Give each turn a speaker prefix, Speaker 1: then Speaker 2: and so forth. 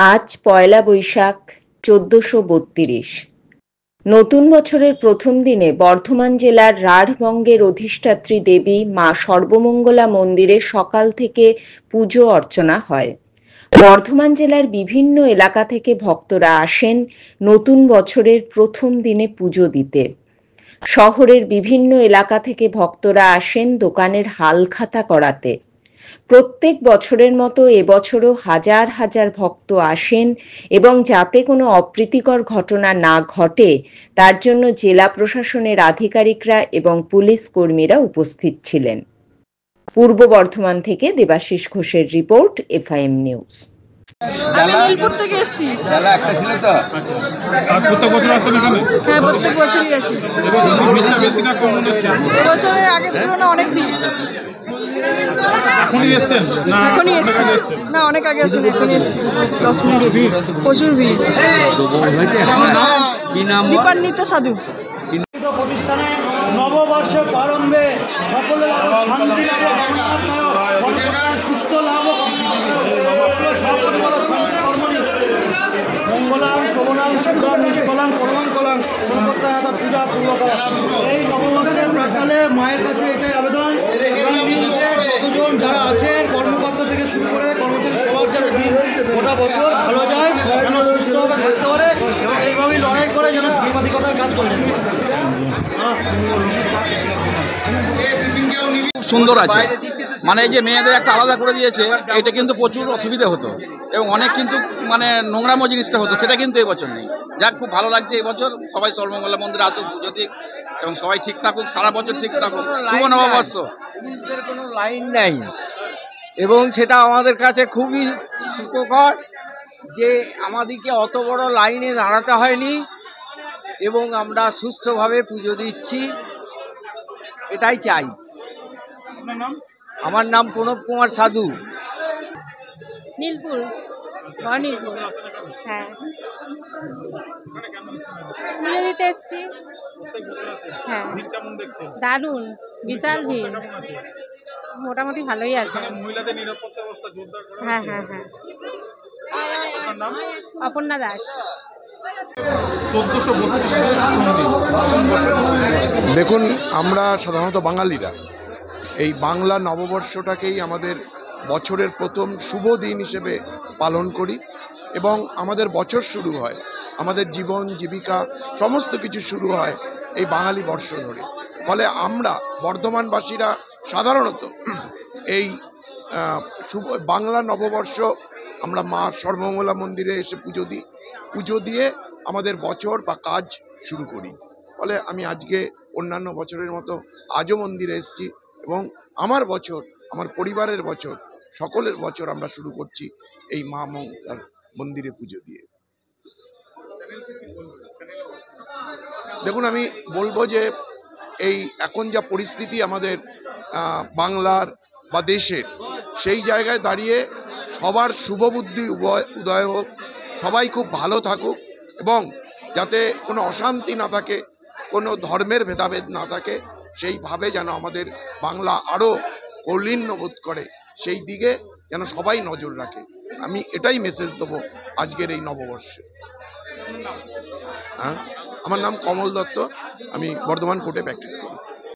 Speaker 1: আজ পয়লা বৈশাখ ১৪৩২। নতুন বছরের প্রথম দিনে বর্ধমান জেলার রাঢ়বঙ্গের অধিষ্ঠাত্রী দেবী মা সর্বমঙ্গলা মন্দিরে সকাল থেকে পুজো অর্চনা হয়। বর্ধমান জেলার বিভিন্ন এলাকা থেকে ভক্তরা আসেন নতুন বছরের প্রথম দিনে পুজো দিতে। শহরের বিভিন্ন এলাকা থেকে ভক্তরা আসেন দোকানের হালখাতা করাতে। প্রত্যেক বছরের মতো এবছরও হাজার হাজার ভক্ত আসেন এবং যাতে কোনো অপ্রীতিকর ঘটনা না ঘটে তার জন্য জেলা প্রশাসনের আধিকারিকরা এবং পুলিশ কর্মীরা উপস্থিত ছিলেন। পূর্ব বর্ধমান থেকে দেবাশিস ঘোষের রিপোর্ট, এফআইএম নিউজ।
Speaker 2: আমি নীলপুর থেকে এসেছি।
Speaker 3: একটা ছিল তো।
Speaker 4: প্রত্যেক বছর আসেন এখানে?
Speaker 2: হ্যাঁ, প্রত্যেক বছরই আসি।
Speaker 4: বেশি না কম হচ্ছে?
Speaker 2: এবছরে আগের তুলনায় অনেক ভিড়।
Speaker 4: এখনই এসেছেন?
Speaker 2: এখনই এসেছি না, অনেক আগে আসেন, এখনই এসেছি 10 মিনিট। প্রচুর ভিড়। দীপান্বিতা সাধু।
Speaker 5: প্রতিষ্ঠানে নববর্ষ প্রারম্ভে সকলের শান্তি লাভ, সুস্থ লাভ, মঙ্গলাং শোভনাং সুন্দর নিষ্কলাং পরমাং কলাং পূজা পূর্বক এই নববর্ষের প্রাকালে মায়ের কাছে এটাই আবেদন, কতজন যারা আছেন কর্মকর্তা থেকে শুরু করে কর্মচারী সবার যেন দিন গোটা বছর ভালো যায়, যেন সুস্থভাবে থাকতে পারে এবং এইভাবেই লড়াই করে যেন সাংবাদিকতার কাজ করে যেতে পারে।
Speaker 3: সুন্দর আছে, মানে এই যে মেয়েদের একটা আলাদা করে দিয়েছে, এটা কিন্তু প্রচুর অসুবিধা হতো এবং অনেক কিন্তু মানে নোংরামো জিনিসটা হতো, সেটা কিন্তু এবছর নেই। যাক, খুব ভালো লাগছে এবছর। সবাই সর্বমঙ্গলা মন্দিরে আসুক, পুজো দিক এবং সবাই ঠিক থাকুক, সারা বছর ঠিক থাকুক। শুভ নববর্ষ।
Speaker 6: পুলিশদের কোনো লাইন নেই এবং সেটা আমাদের কাছে খুবই সুখকর যে আমাদেরকে অত বড় লাইনে দাঁড়াতে হয়নি এবং আমরা সুষ্ঠুভাবে পুজো দিচ্ছি, এটাই চাই। আমার নাম প্রণব কুমার সাধু।
Speaker 7: নীলপুর, নীলপুর। হ্যাঁ, পুজো দিতে এসছি। হ্যাঁ, দারুণ, বিশাল ভিড়। মোটামুটি ভালোই আছে। হ্যাঁ হ্যাঁ হ্যাঁ। অপর্ণা দাস।
Speaker 8: দেখুন, আমরা সাধারণত বাঙালিরা এই বাংলা নববর্ষটাকেই আমাদের বছরের প্রথম শুভ দিন হিসেবে পালন করি এবং আমাদের বছর শুরু হয়, আমাদের জীবন জীবিকা সমস্ত কিছু শুরু হয় এই বাঙালি বর্ষ ধরে। ফলে আমরা বর্ধমানবাসীরা সাধারণত এই বাংলা নববর্ষ আমরা মা সর্বমঙ্গলা মন্দিরে এসে পুজো দিয়ে আমাদের বছর বা কাজ শুরু করি। ফলে আমি আজকে অন্যান্য বছরের মতো আজও মন্দিরে এসেছি এবং আমার বছর, আমার পরিবারের বছর, সকলের বছর আমরা শুরু করছি এই মা মঙ্গলার মন্দিরে পুজো দিয়ে। দেখুন, আমি বলবো যে এই এখন যা পরিস্থিতি আমাদের বাংলার বা দেশের, সেই জায়গায় দাঁড়িয়ে সবার শুভবুদ্ধি উদয় হোক, সবাই খুব ভালো থাকুক এবং যাতে কোনো অশান্তি না থাকে, কোনো ধর্মের ভেদাভেদ না থাকে, সেইভাবে যেন আমাদের বাংলা আরও কৌলিন্য বোধ করে, সেই দিকে যেন সবাই নজর রাখে। আমি এটাই মেসেজ দেবো আজকের এই নববর্ষে। আমার নাম কমল দত্ত, আমি বর্ধমান কোর্টে প্র্যাকটিস করি।